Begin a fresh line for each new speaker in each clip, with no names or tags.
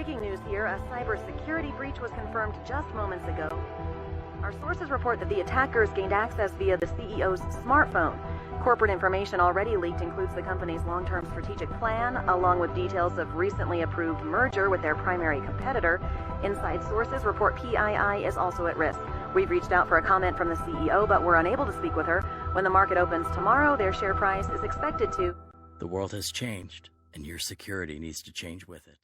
Breaking news here, a cybersecurity breach was confirmed just moments ago. Our sources report that the attackers gained access via the CEO's smartphone. Corporate information already leaked includes the company's long-term strategic plan, along with details of recently approved merger with their primary competitor. Inside sources report PII is also at risk. We've reached out for a comment from the CEO, but we're unable to speak with her. When the market opens tomorrow, their share price is expected to...
The world has changed, and your security needs to change with it.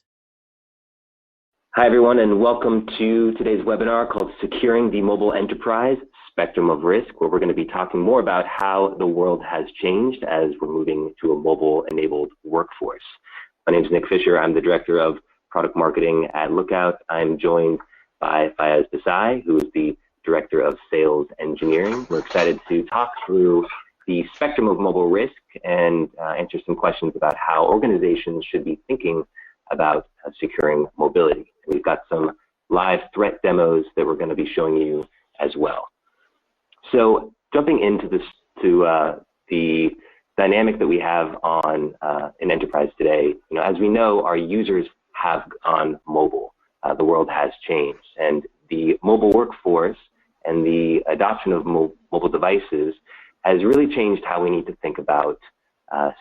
Hi, everyone, and welcome to today's webinar called Securing the Mobile Enterprise Spectrum of Risk, where we're going to be talking more about how the world has changed as we're moving to a mobile-enabled workforce. My name is Nick Fisher. I'm the Director of Product Marketing at Lookout. I'm joined by Fayez Desai, who is the Director of Sales Engineering. We're excited to talk through the spectrum of mobile risk and answer some questions about how organizations should be thinking about securing mobility. We've got some live threat demos that we're going to be showing you as well. So jumping into this, the dynamic that we have on in enterprise today, as we know, our users have gone mobile. The world has changed, and the mobile workforce and the adoption of mobile devices has really changed how we need to think about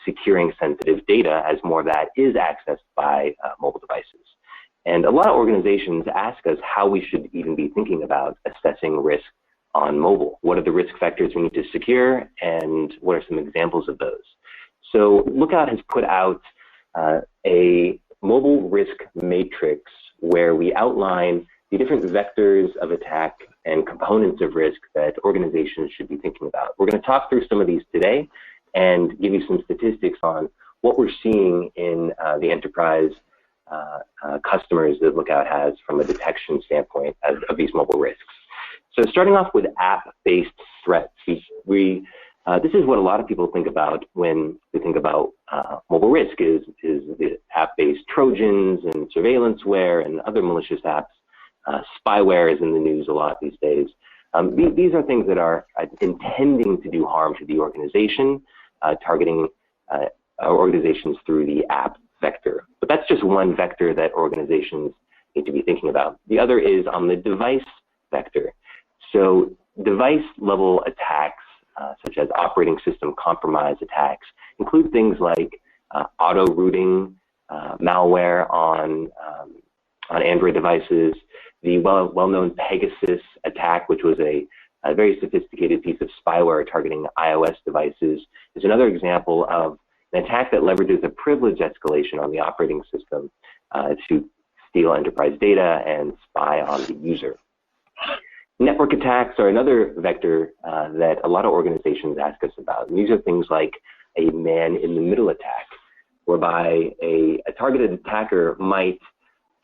securing sensitive data, as more of that is accessed by mobile devices. And a lot of organizations ask us how we should even be thinking about assessing risk on mobile. What are the risk factors we need to secure, and what are some examples of those? So Lookout has put out a mobile risk matrix where we outline the different vectors of attack and components of risk that organizations should be thinking about. We're going to talk through some of these today and give you some statistics on what we're seeing in the enterprise customers that Lookout has from a detection standpoint of these mobile risks. So starting off with app-based threats, this is what a lot of people think about when they think about mobile risk is the app-based Trojans and surveillanceware and other malicious apps. Spyware is in the news a lot these days. These are things that are intending to do harm to the organization, targeting organizations through the app vector. But that's just one vector that organizations need to be thinking about. The other is on the device vector. So device-level attacks, such as operating system compromise attacks, include things like auto-rooting, malware on Android devices. The well-known Pegasus attack, which was a very sophisticated piece of spyware targeting iOS devices, is another example of an attack that leverages a privilege escalation on the operating system to steal enterprise data and spy on the user. Network attacks are another vector that a lot of organizations ask us about. And these are things like a man-in-the-middle attack, whereby a targeted attacker might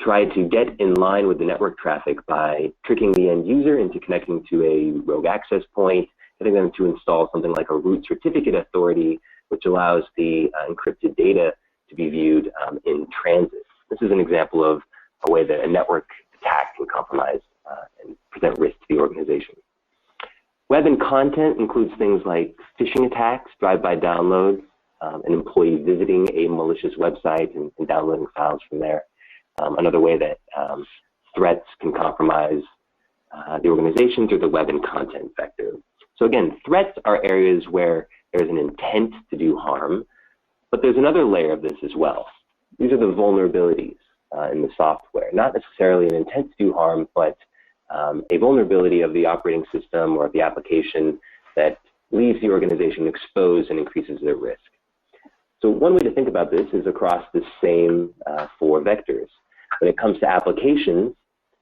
try to get in line with the network traffic by tricking the end user into connecting to a rogue access point, getting them to install something like a root certificate authority, which allows the encrypted data to be viewed in transit. This is an example of a way that a network attack can compromise and present risk to the organization. Web and content includes things like phishing attacks, drive-by downloads, an employee visiting a malicious website and downloading files from there. Another way that threats can compromise the organization through the web and content vector. So again, threats are areas where there's an intent to do harm, but there's another layer of this as well. These are the vulnerabilities in the software, not necessarily an intent to do harm, but a vulnerability of the operating system or of the application that leaves the organization exposed and increases their risk. So one way to think about this is across the same four vectors. When it comes to applications,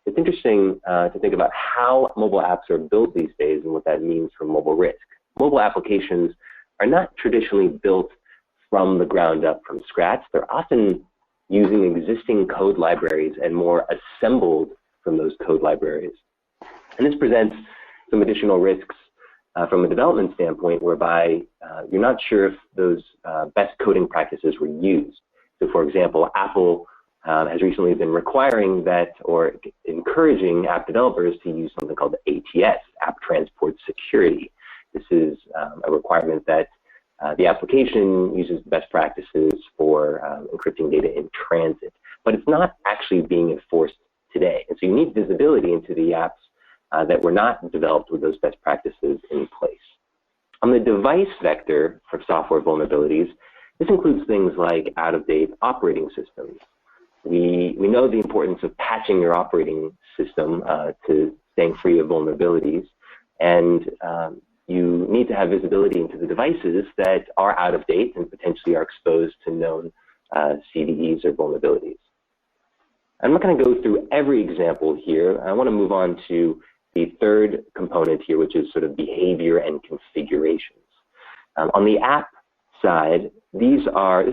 it's interesting to think about how mobile apps are built these days and what that means for mobile risk. Mobile applications are not traditionally built from the ground up, from scratch. They're often using existing code libraries and more assembled from those code libraries. And this presents some additional risks from a development standpoint, whereby you're not sure if those best coding practices were used. So for example, Apple has recently been requiring that, or encouraging app developers to use something called ATS, App Transport Security. This is a requirement that the application uses best practices for encrypting data in transit. but it's not actually being enforced today. And so you need visibility into the apps that were not developed with those best practices in place. On the device vector for software vulnerabilities, this includes things like out-of-date operating systems. We know the importance of patching your operating system to staying free of vulnerabilities, and you need to have visibility into the devices that are out of date and potentially are exposed to known CVEs or vulnerabilities. I'm not going to go through every example here. I want to move on to the third component here, which is sort of behavior and configurations. On the app side, this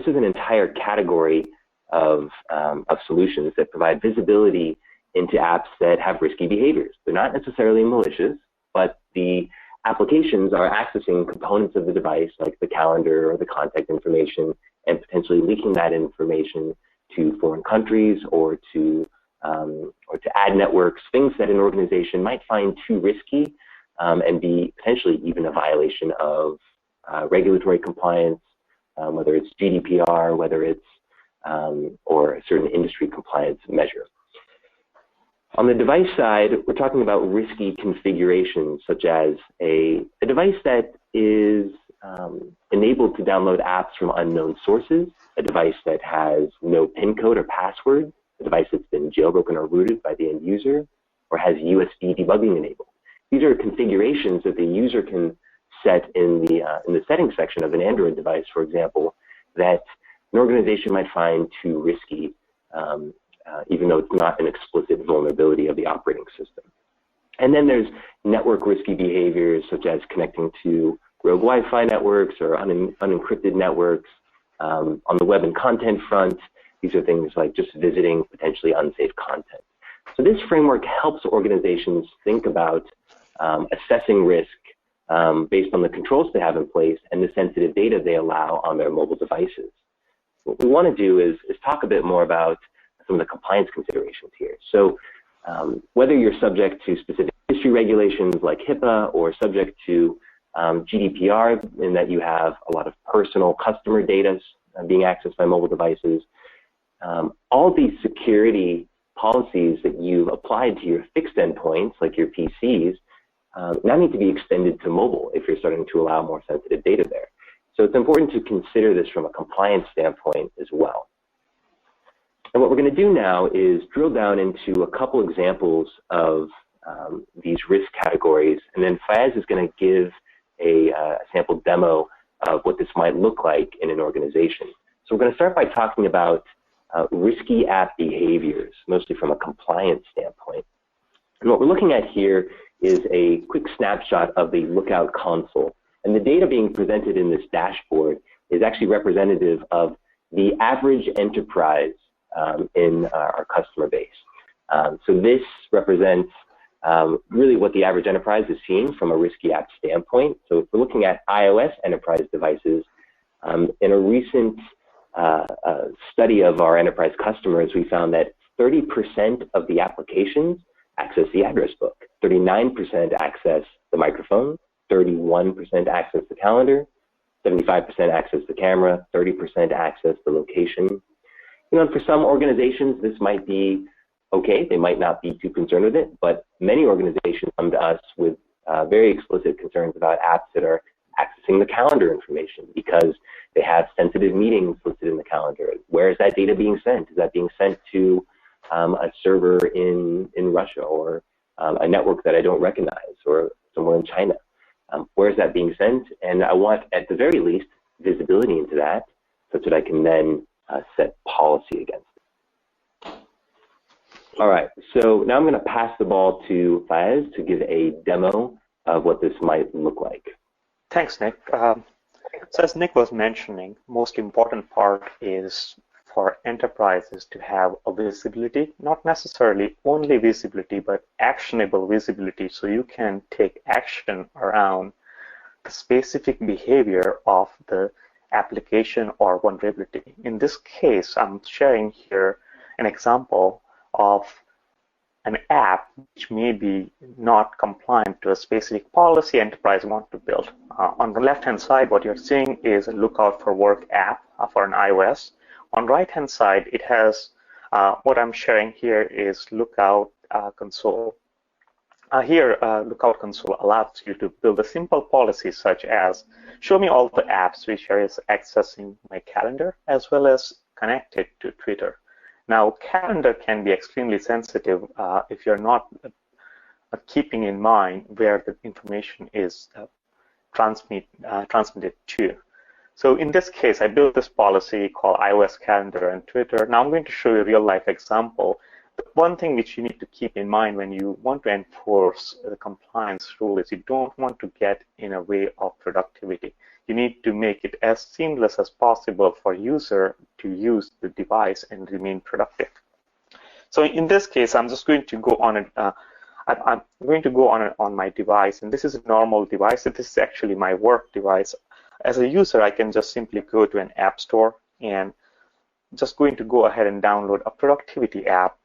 is an entire category of solutions that provide visibility into apps that have risky behaviors. They're not necessarily malicious, but the applications are accessing components of the device, like the calendar or the contact information, and potentially leaking that information to foreign countries or to ad networks, things that an organization might find too risky and be potentially even a violation of regulatory compliance, whether it's GDPR, whether it's or a certain industry compliance measure. On the device side, we're talking about risky configurations, such as a device that is enabled to download apps from unknown sources, a device that has no PIN code or password, a device that's been jailbroken or rooted by the end user, or has USB debugging enabled. These are configurations that the user can set in the settings section of an Android device, for example, that an organization might find too risky, even though it's not an explicit vulnerability of the operating system. And then there's network risky behaviors, such as connecting to rogue Wi-Fi networks or unencrypted networks. On the web and content front, these are things like just visiting potentially unsafe content. So this framework helps organizations think about assessing risk based on the controls they have in place and the sensitive data they allow on their mobile devices. What we want to do is talk a bit more about some of the compliance considerations here. So whether you're subject to specific industry regulations like HIPAA or subject to GDPR, in that you have a lot of personal customer data being accessed by mobile devices, all these security policies that you've applied to your fixed endpoints, like your PCs, now need to be extended to mobile if you're starting to allow more sensitive data there. So it's important to consider this from a compliance standpoint as well. And what we're going to do now is drill down into a couple examples of these risk categories, and then Fayez is going to give a sample demo of what this might look like in an organization. So we're going to start by talking about risky app behaviors, mostly from a compliance standpoint. And what we're looking at here is a quick snapshot of the Lookout console. And the data being presented in this dashboard is actually representative of the average enterprise in our customer base. So this represents really what the average enterprise is seeing from a risky app standpoint. So if we're looking at iOS enterprise devices, in a recent study of our enterprise customers, we found that 30% of the applications access the address book, 39% access the microphone, 31% access the calendar, 75% access the camera, 30% access the location. You know, and for some organizations, this might be okay. They might not be too concerned with it, but many organizations come to us with very explicit concerns about apps that are accessing the calendar information because they have sensitive meetings listed in the calendar. Where is that data being sent? Is that being sent to a server in Russia or a network that I don't recognize or somewhere in China? Where is that being sent? And I want, at the very least, visibility into that such that I can then set policy against it. All right, so now I'm going to pass the ball to Fayez to give a demo of what this might look like.
Thanks, Nick. So as Nick was mentioning, most important part is for enterprises to have a visibility, not necessarily only visibility, but actionable visibility, so you can take action around the specific behavior of the application or vulnerability. In this case, I'm sharing here an example of an app which may be not compliant to a specific policy enterprise want to build. On the left-hand side, what you're seeing is a Lookout for Work app for an iOS. On the right-hand side, it has What I'm sharing here is Lookout console. Here, Lookout console allows you to build a simple policy such as show me all the apps which are accessing my calendar as well as connect it to Twitter. Now, calendar can be extremely sensitive if you're not keeping in mind where the information is transmitted to. So in this case, I built this policy called iOS calendar and Twitter. Now I'm going to show you a real life example. The one thing which you need to keep in mind when you want to enforce the compliance rule is you don't want to get in a way of productivity. You need to make it as seamless as possible for user to use the device and remain productive. So in this case, I'm just going to go on I'm going to go on my device, and this is a normal device. This is actually my work device. As a user, I can just simply go to an app store and just going to go ahead and download a productivity app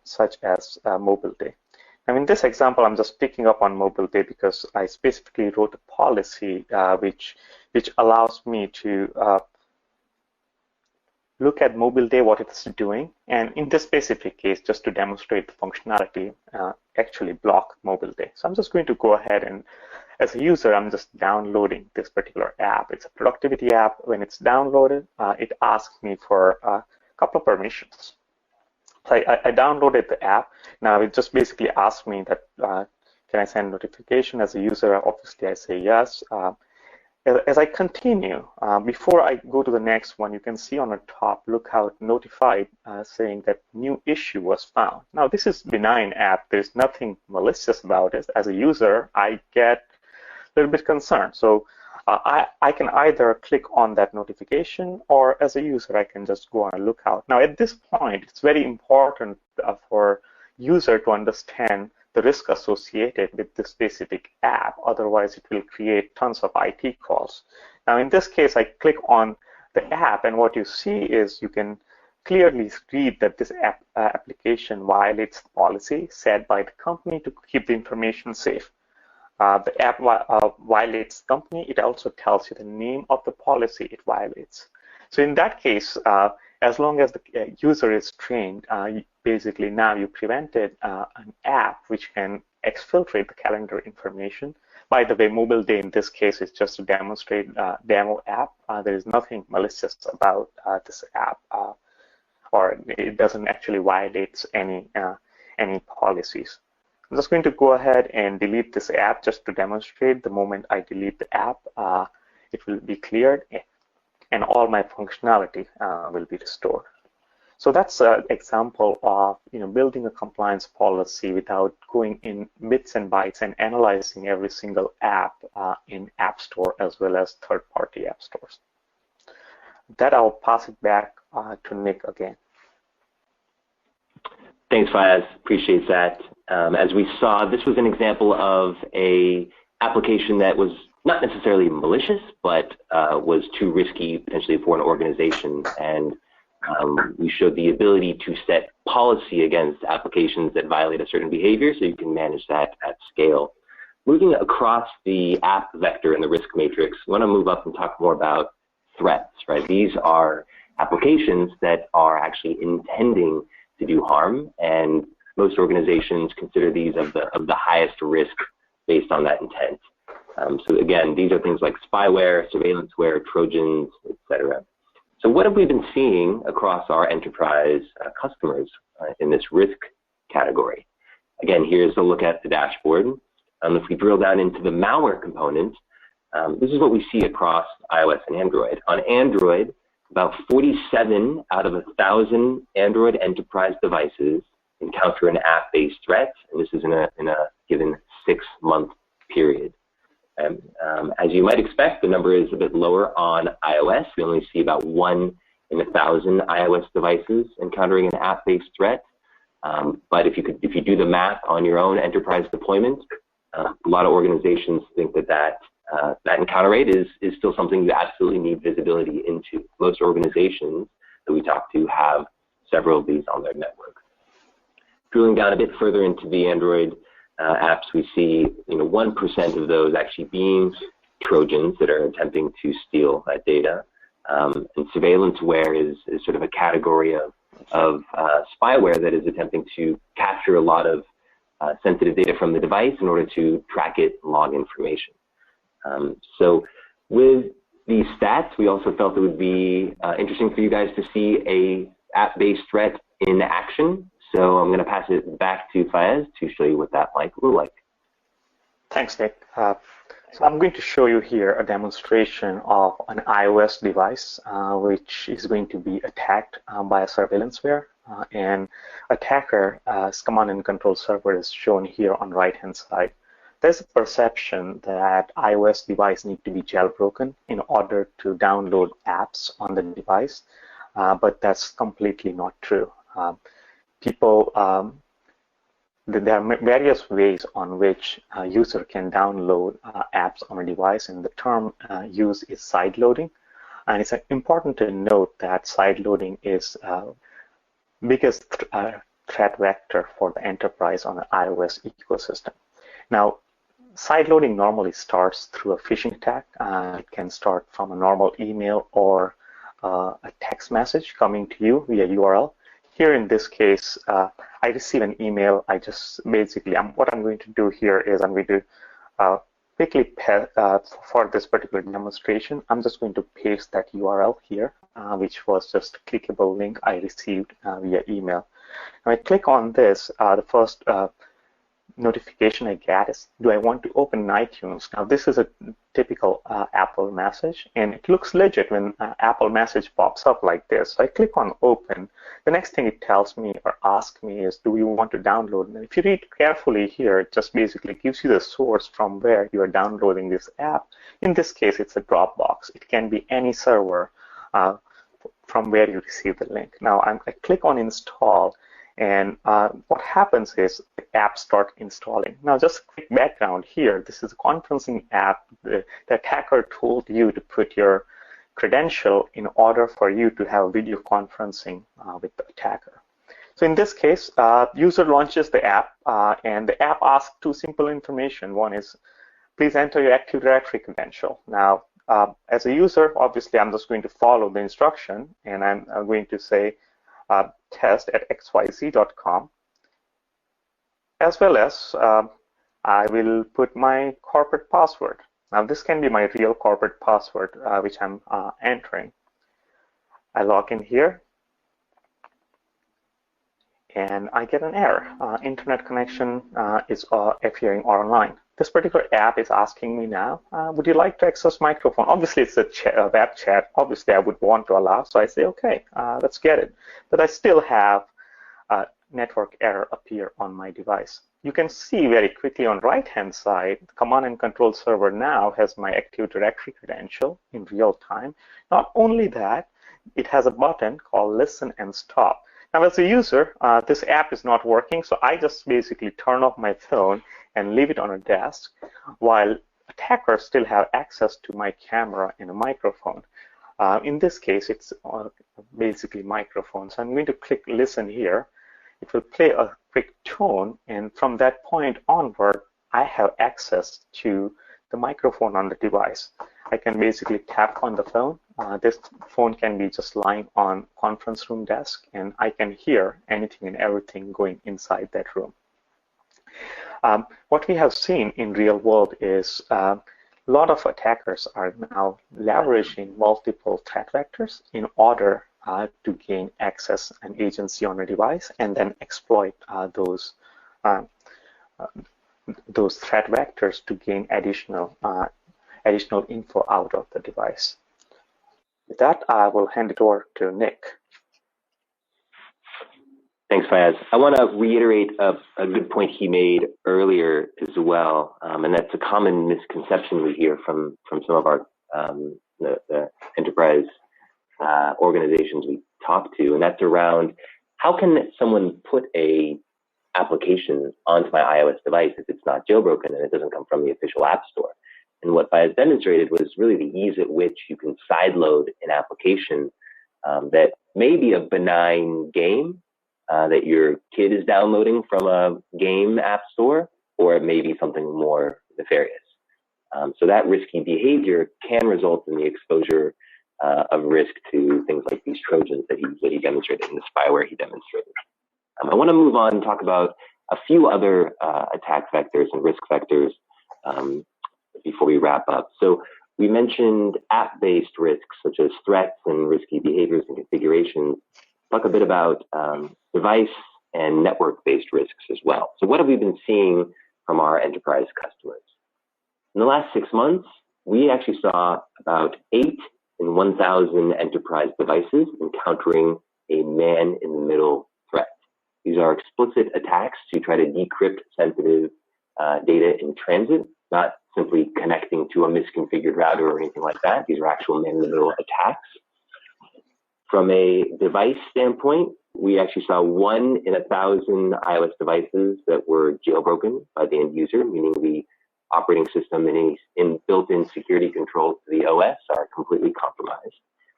such as Mobile Day. Now, in this example, I'm just picking up on Mobile Day because I specifically wrote a policy which allows me to look at Mobile Day, what it's doing, and in this specific case, just to demonstrate the functionality, actually block Mobile Day. So I'm just going to go ahead and, as a user, I'm just downloading this particular app. It's a productivity app. When it's downloaded, it asks me for a couple of permissions. So I downloaded the app. Now it just basically asks me that, can I send notification? As a user, obviously I say yes. As I continue, before I go to the next one, you can see on the top, Lookout notified saying that new issue was found. Now, this is benign app. There's nothing malicious about it. As a user, I get a little bit concerned. So I can either click on that notification, or as a user, I can just go on a Lookout. Now, at this point, it's very important for user to understand the risk associated with this specific app. Otherwise, it will create tons of IT calls. Now, in this case, I click on the app, and what you see is you can clearly read that this application violates the policy set by the company to keep the information safe. The app violates the company. It also tells you the name of the policy it violates. So in that case, as long as the user is trained, basically now you prevented an app which can exfiltrate the calendar information. By the way, Mobile Day in this case is just to demonstrate demo app. There is nothing malicious about this app, or it doesn't actually violate any policies. I'm just going to go ahead and delete this app just to demonstrate. The moment I delete the app, it will be cleared, and all my functionality will be restored. So that's an example of building a compliance policy without going in bits and bytes and analyzing every single app in App Store as well as third-party app stores. That I'll pass it back to Nick again.
Thanks, Fayez. Appreciate that. As we saw, this was an example of a application that was not necessarily malicious, but was too risky potentially for an organization. And we showed the ability to set policy against applications that violate a certain behavior, so you can manage that at scale. Moving across the app vector in the risk matrix, I want to move up and talk more about threats, right? These are applications that are actually intending to do harm, and most organizations consider these of the highest risk based on that intent. So again, these are things like spyware, surveillanceware, Trojans, etc. So what have we been seeing across our enterprise customers in this risk category? Again, here's a look at the dashboard. If we drill down into the malware component, this is what we see across iOS and Android. On Android, about 47 out of 1,000 Android enterprise devices encounter an app-based threat, and this is in a given 6-month period. As you might expect, the number is a bit lower on iOS. We only see about 1 in 1,000 iOS devices encountering an app-based threat. But if you do the math on your own enterprise deployment, a lot of organizations think that encounter rate is still something you absolutely need visibility into. Most organizations that we talk to have several of these on their network. Drilling down a bit further into the Android apps, we see 1% of those actually being Trojans that are attempting to steal that data. And surveillanceware is sort of a category of of spyware that is attempting to capture a lot of sensitive data from the device in order to track it and log information. So with these stats, we also felt it would be interesting for you guys to see a app-based threat in action. So I'm going to pass it back to Fayez to show you what that might look like.
Thanks, Nick. So I'm going to show you here a demonstration of an iOS device which is going to be attacked by a surveillanceware. And attacker's command and control server is shown here on the right-hand side. There's a perception that iOS device need to be jailbroken in order to download apps on the device, but that's completely not true. There are various ways on which a user can download apps on a device, and the term used is sideloading. And it's important to note that sideloading is biggest threat vector for the enterprise on the iOS ecosystem. Now, sideloading normally starts through a phishing attack. It can start from a normal email or a text message coming to you via URL. Here in this case, I receive an email. I just basically, what I'm going to do here is I'm going to quickly, for this particular demonstration, I'm just going to paste that URL here, which was just a clickable link I received via email. When I click on this, the first notification I get is, do I want to open iTunes? Now, this is a typical Apple message, and it looks legit when Apple message pops up like this. So I click on open. The next thing it tells me or asks me is, do you want to download? And if you read carefully here, it just basically gives you the source from where you are downloading this app. In this case, it's a Dropbox. It can be any server from where you receive the link. Now, I click on install, and what happens is the app starts installing. Now, just a quick background here. This is a conferencing app. The attacker told you to put your credential in order for you to have video conferencing with the attacker. So in this case, user launches the app, and the app asks two simple information. One is, please enter your Active Directory credential. Now, as a user, obviously, I'm just going to follow the instruction, and I'm going to say, test@xyz.com, as well as I will put my corporate password. Now, this can be my real corporate password, which I'm entering. I log in here, and I get an error. Internet connection is appearing online. This particular app is asking me now, would you like to access microphone? Obviously, it's a web chat. Obviously, I would want to allow, so I say, okay, let's get it. But I still have a network error appear on my device. You can see very quickly on the right-hand side, the command and control server now has my Active Directory credential in real time. Not only that, it has a button called Listen and Stop. Now, as a user, this app is not working, so I just basically turn off my phone and leave it on a desk, while attackers still have access to my camera and a microphone. In this case, it's basically microphone. So I'm going to click Listen here. It will play a quick tone, and from that point onward, I have access to the microphone on the device. I can basically tap on the phone. This phone can be just lying on conference room desk, and I can hear anything and everything going inside that room. What we have seen in real world is a lot of attackers are now leveraging multiple threat vectors in order to gain access and agency on a device, and then exploit those threat vectors to gain additional info out of the device. With that, I will hand it over to Nick.
Thanks, Fayez. I want to reiterate a good point he made earlier as well, and that's a common misconception we hear from some of our the enterprise organizations we talk to, and that's around how can someone put a application onto my iOS device if it's not jailbroken and it doesn't come from the official app store. And what Fayez demonstrated was really the ease at which you can sideload an application that may be a benign game that your kid is downloading from a game app store, or it may be something more nefarious. So that risky behavior can result in the exposure of risk to things like these Trojans that he demonstrated in the spyware he demonstrated. I want to move on and talk about a few other attack vectors and risk vectors before we wrap up. So we mentioned app-based risks such as threats and risky behaviors and configurations. Talk a bit about device and network-based risks as well. So what have we been seeing from our enterprise customers? In the last 6 months, we actually saw about 8 in 1,000 enterprise devices encountering a man-in-the-middle threat. These are explicit attacks to try to decrypt sensitive data in transit, not simply connecting to a misconfigured router or anything like that. These are actual man-in-the-middle attacks. From a device standpoint, we actually saw 1 in 1,000 iOS devices that were jailbroken by the end user, meaning the operating system and any built-in security controls to the OS are completely compromised.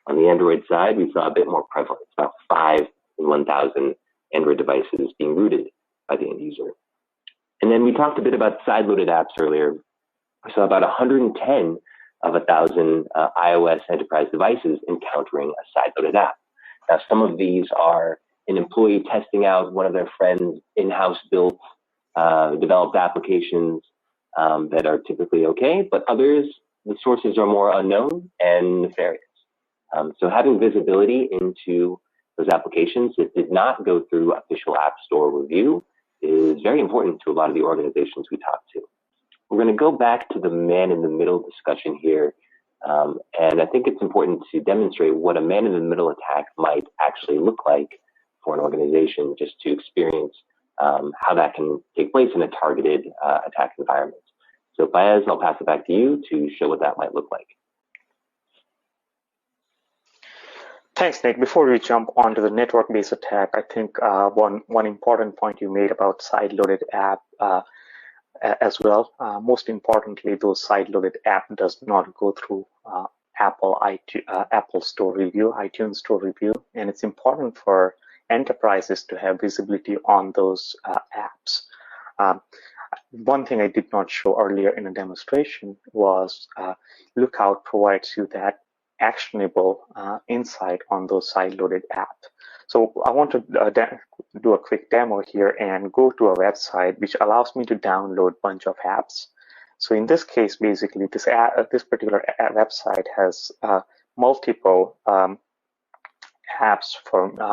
On the Android side, we saw a bit more prevalence, about 5 in 1,000 Android devices being rooted by the end user. And then we talked a bit about side-loaded apps earlier. We saw about 110 of 1,000 iOS enterprise devices encountering a side-loaded app. Now, some of these are an employee testing out one of their friends' in-house built, developed applications that are typically okay, but others, the sources are more unknown and nefarious. So having visibility into those applications that did not go through official App Store review is very important to a lot of the organizations we talk to. We're going to go back to the man-in-the-middle discussion here, and I think it's important to demonstrate what a man-in-the-middle attack might actually look like for an organization, just to experience how that can take place in a targeted attack environment. So Fayez, I'll pass it back to you to show what that might look like.
Thanks, Nick. Before we jump onto the network-based attack, I think one important point you made about side-loaded app as well. Most importantly, those side-loaded app does not go through Apple Store review, iTunes Store review, and it's important for enterprises to have visibility on those apps. One thing I did not show earlier in a demonstration was Lookout provides you that actionable insight on those side-loaded apps. So I want to do a quick demo here and go to a website which allows me to download a bunch of apps. So in this case, basically, this particular website has multiple apps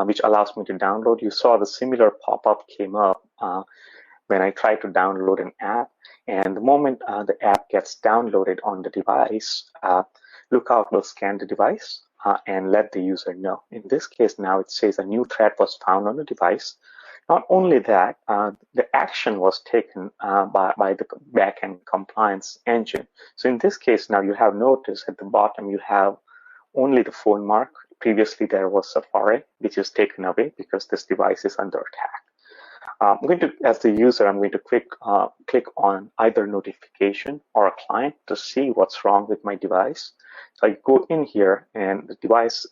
which allows me to download. You saw the similar pop-up came up when I tried to download an app, and the moment the app gets downloaded on the device, Lookout will scan the device and let the user know. In this case, now it says a new threat was found on the device. Not only that, the action was taken by the backend compliance engine. So in this case, now you have noticed at the bottom, you have only the phone mark. Previously, there was Safari, which is taken away because this device is under attack. I'm going to, as the user, I'm going to click on either notification or a client to see what's wrong with my device. So I go in here, and the device,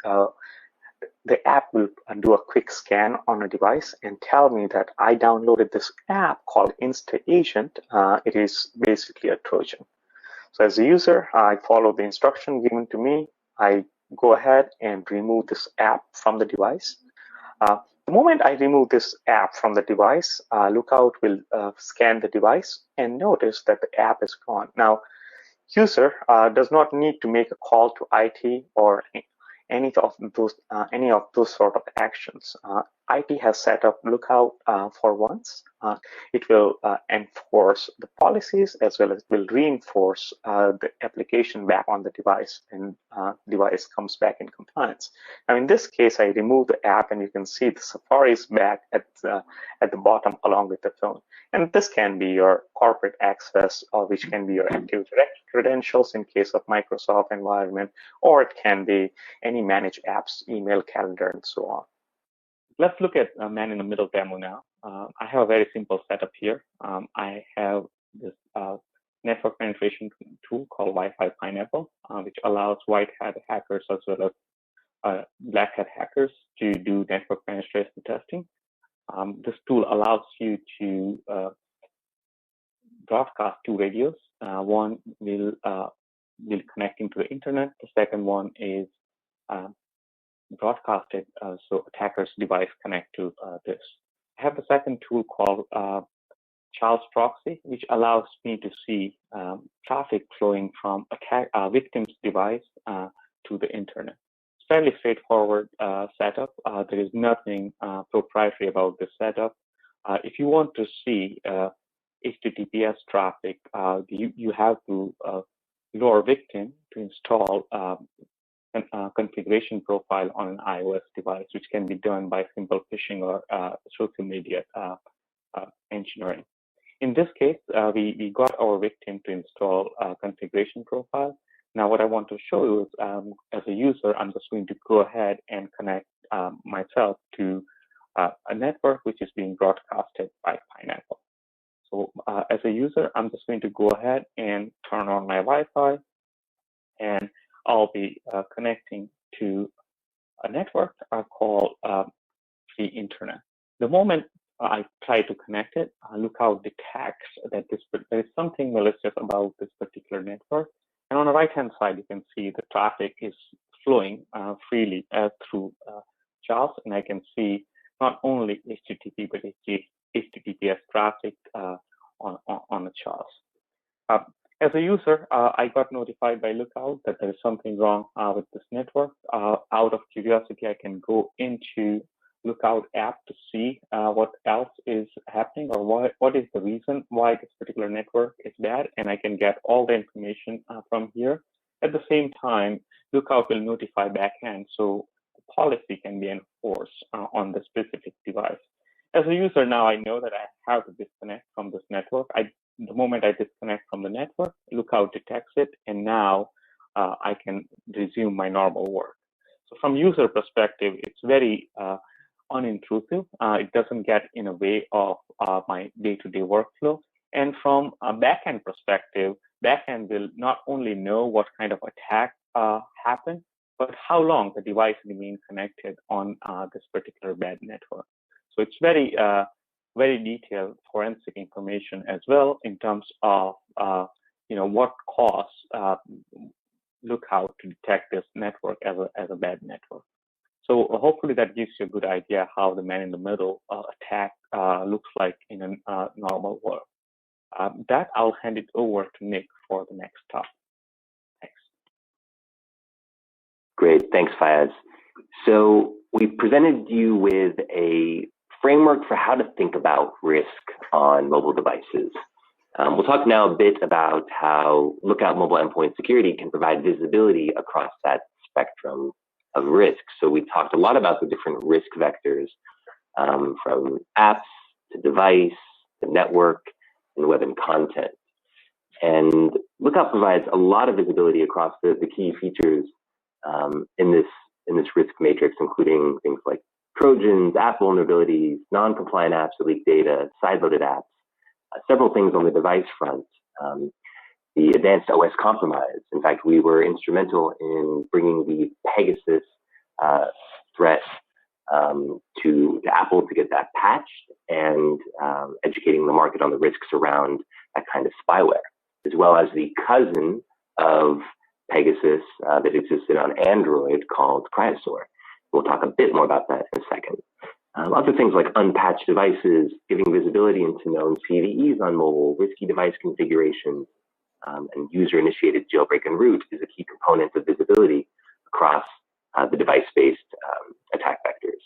the app will do a quick scan on a device and tell me that I downloaded this app called InstaAgent. It is basically a Trojan. So as a user, I follow the instruction given to me. I go ahead and remove this app from the device. The moment I remove this app from the device, Lookout will scan the device and notice that the app is gone. Now, user does not need to make a call to IT or any of those sort of actions. IT has set up Lookout for once. It will enforce the policies as well as will reinforce the application back on the device, and device comes back in compliance. Now, in this case, I remove the app, and you can see the Safari is back at the bottom along with the phone. And this can be your corporate access, or which can be your Active Directory credentials in case of Microsoft environment, or it can be any managed apps, email, calendar, and so on. Let's look at a man-in-the-middle demo now. I have a very simple setup here. I have this network penetration tool called Wi-Fi Pineapple, which allows white hat hackers as well as black hat hackers to do network penetration testing. This tool allows you to broadcast 2 radios. One will connecting to the internet. The second one is broadcasted so attackers' device connect to this. I have the second tool called Charles Proxy, which allows me to see traffic flowing from a victim's device to the internet. It's fairly straightforward setup. There is nothing proprietary about this setup. If you want to see HTTPS traffic, you have to lure victim to install a configuration profile on an iOS device, which can be done by simple phishing or social media engineering. In this case, we got our victim to install a configuration profile. Now, what I want to show you is, as a user, I'm just going to go ahead and connect myself to a network which is being broadcasted by Pineapple. So as a user, I'm just going to go ahead and turn on my Wi-Fi, and I'll be connecting to a network called the internet. The moment I try to connect it, Lookout detects that there is something malicious about this particular network. And on the right-hand side, you can see the traffic is flowing freely through Charles, and I can see not only HTTP but HTTPS traffic on the Charles. As a user, I got notified by Lookout that there is something wrong with this network. Out of curiosity, I can go into Lookout app to see what else is happening, or what is the reason why this particular network is bad, and I can get all the information from here. At the same time, Lookout will notify backend, so the policy can be enforced on the specific device. As a user now, I know that I have to disconnect from this network. The moment I disconnect from the network, Lookout detects it, and now I can resume my normal work. So from user perspective, it's very unintrusive. It doesn't get in a way of my day-to-day workflow. And from a backend perspective, backend will not only know what kind of attack happened, but how long the device remained connected on this particular bad network. So it's very, very detailed forensic information as well in terms of what caused Lookout to detect this network as a bad network. So hopefully that gives you a good idea how the man-in-the-middle attack looks like in a normal world. That I'll hand it over to Nick for the next topic. Thanks.
Great, thanks, Fayaz. So we presented you with a framework for how to think about risk on mobile devices. We'll talk now a bit about how Lookout Mobile Endpoint Security can provide visibility across that spectrum of risk. So we talked a lot about the different risk vectors from apps to device to network and web and content. And Lookout provides a lot of visibility across the key features in this risk matrix, including things like Trojans, app vulnerabilities, non-compliant apps that leak data, side-loaded apps, several things on the device front. The advanced OS compromise. In fact, we were instrumental in bringing the Pegasus threat to Apple to get that patched and educating the market on the risks around that kind of spyware, as well as the cousin of Pegasus that existed on Android called Cryosaur. We'll talk a bit more about that in a second. Lots of things like unpatched devices, giving visibility into known CVEs on mobile, risky device configurations, and user-initiated jailbreak and root is a key component of visibility across the device-based attack vectors.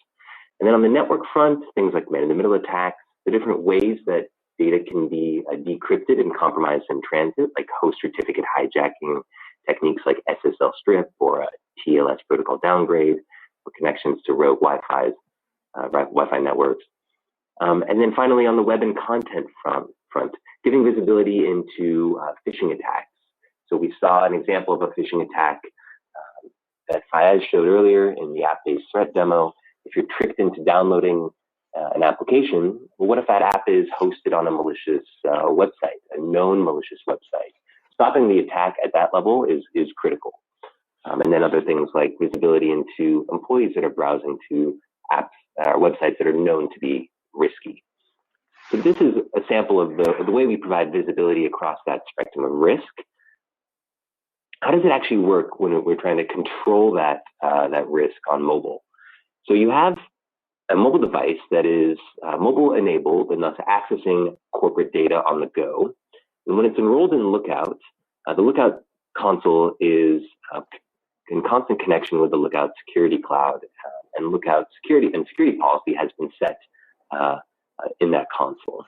And then on the network front, things like man-in-the-middle attacks, the different ways that data can be decrypted and compromised in transit, like host certificate hijacking, techniques like SSL strip or TLS protocol downgrade, or connections to rogue Wi-Fi networks. And then finally, on the web and content front, giving visibility into phishing attacks. So we saw an example of a phishing attack that Fayaz showed earlier in the app-based threat demo. If you're tricked into downloading an application, well, what if that app is hosted on a malicious website, a known malicious website? Stopping the attack at that level is critical. And then other things like visibility into employees that are browsing to apps or websites that are known to be risky. So this is a sample of the way we provide visibility across that spectrum of risk. how does it actually work when we're trying to control that risk on mobile? So you have a mobile device that is mobile enabled and thus accessing corporate data on the go. And when it's enrolled in Lookout, the Lookout console is in constant connection with the Lookout security cloud, and Lookout security policy has been set in that console.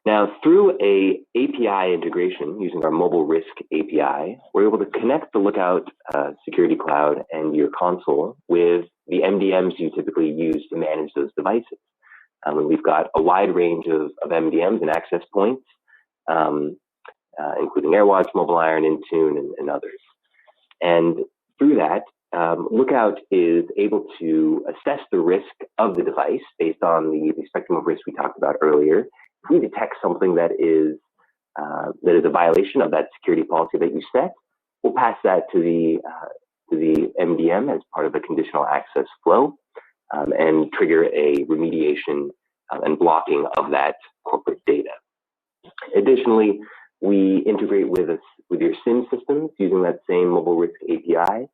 Now, through a API integration using our mobile risk API, we're able to connect the Lookout security cloud and your console with the MDMs you typically use to manage those devices. And we've got a wide range of MDMs and access points, including AirWatch, Mobile Iron, Intune, and others. And through that, Lookout is able to assess the risk of the device based on the spectrum of risk we talked about earlier. If we detect something that is a violation of that security policy that you set, we'll pass that to the MDM as part of the conditional access flow and trigger a remediation and blocking of that corporate data. Additionally, we integrate with your SIM systems using that same mobile risk API,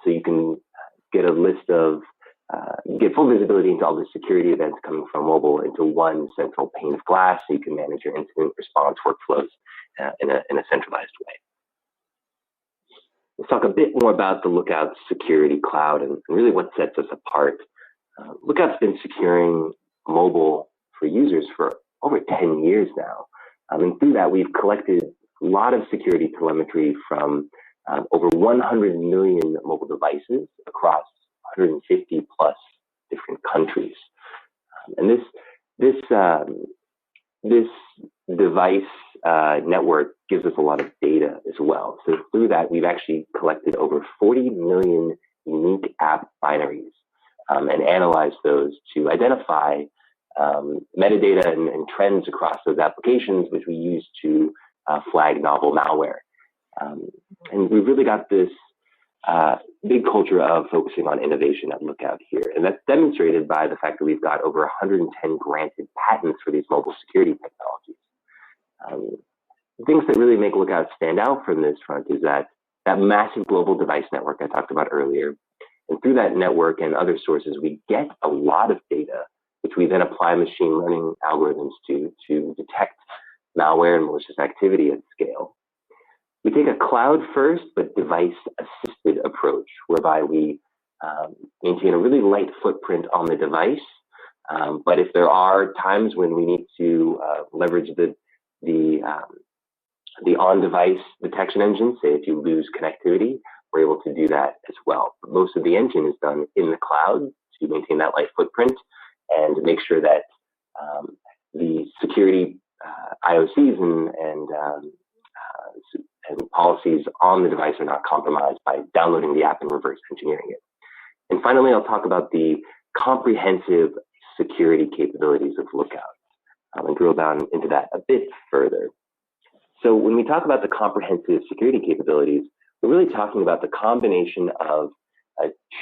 so you can get a list of get full visibility into all the security events coming from mobile into one central pane of glass, so you can manage your incident response workflows in a centralized way. Let's talk a bit more about the Lookout security cloud and really what sets us apart. Lookout's been securing mobile for users for over 10 years now. And through that, we've collected a lot of security telemetry from over 100 million mobile devices across 150 plus different countries. And this device network gives us a lot of data as well. So through that, we've actually collected over 40 million unique app binaries and analyzed those to identify metadata and trends across those applications, which we use to flag novel malware. And we've really got this big culture of focusing on innovation at Lookout here. And that's demonstrated by the fact that we've got over 110 granted patents for these mobile security technologies. Things that really make Lookout stand out from this front is that massive global device network I talked about earlier. And through that network and other sources, we get a lot of data, which we then apply machine learning algorithms to detect malware and malicious activity at scale. We take a cloud-first but device-assisted approach, whereby we maintain a really light footprint on the device. But if there are times when we need to leverage the on-device detection engine, say if you lose connectivity, we're able to do that as well. But most of the engine is done in the cloud to maintain that light footprint and make sure that the security IOCs and policies on the device are not compromised by downloading the app and reverse engineering it. And finally, I'll talk about the comprehensive security capabilities of Lookout and drill down into that a bit further. So when we talk about the comprehensive security capabilities, we're really talking about the combination of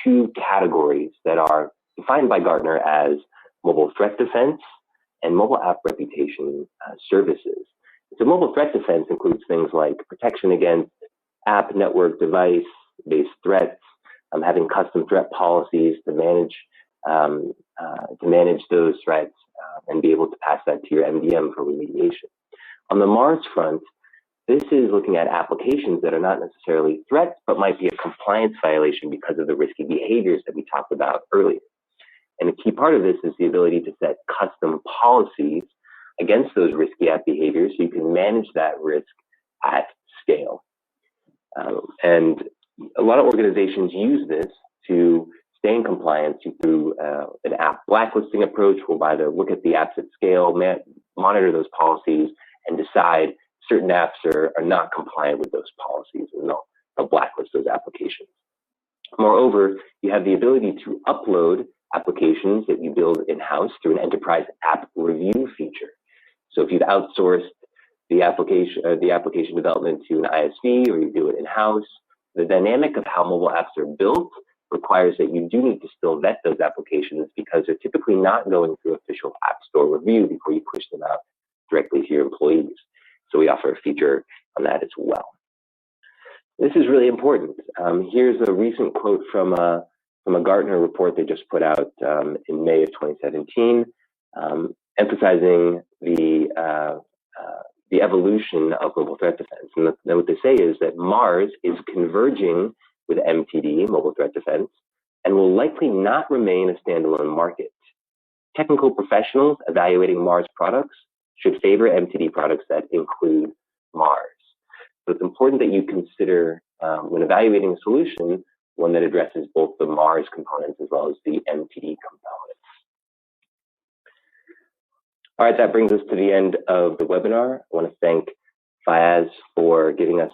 two categories that are defined by Gartner as mobile threat defense and mobile app reputation services. So mobile threat defense includes things like protection against app, network, device-based threats, having custom threat policies to manage those threats and be able to pass that to your MDM for remediation. On the Mars front, this is looking at applications that are not necessarily threats, but might be a compliance violation because of the risky behaviors that we talked about earlier. And a key part of this is the ability to set custom policies against those risky app behaviors so you can manage that risk at scale. And a lot of organizations use this to stay in compliance through an app blacklisting approach, whereby they'll look at the apps at scale, monitor those policies, and decide certain apps are not compliant with those policies, and they'll blacklist those applications. Moreover, you have the ability to upload applications that you build in-house through an enterprise app review feature. So if you've outsourced the application development to an ISV, or you do it in-house, the dynamic of how mobile apps are built requires that you do need to still vet those applications, because they're typically not going through official App Store review before you push them out directly to your employees. So we offer a feature on that as well. This is really important. Here's a recent quote from a Gartner report they just put out in May of 2017, emphasizing the evolution of mobile threat defense. And what they say is that MARS is converging with MTD, mobile threat defense, and will likely not remain a standalone market. Technical professionals evaluating MARS products should favor MTD products that include MARS. So it's important that you consider, when evaluating a solution, one that addresses both the MARS components as well as the MTD components. All right, that brings us to the end of the webinar. I want to thank Fayaz for giving us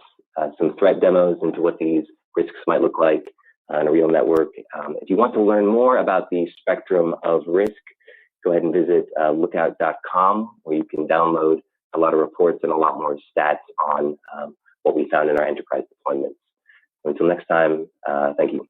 some threat demos into what these risks might look like on a real network. If you want to learn more about the spectrum of risk, go ahead and visit lookout.com, where you can download a lot of reports and a lot more stats on what we found in our enterprise deployments. Until next time, thank you.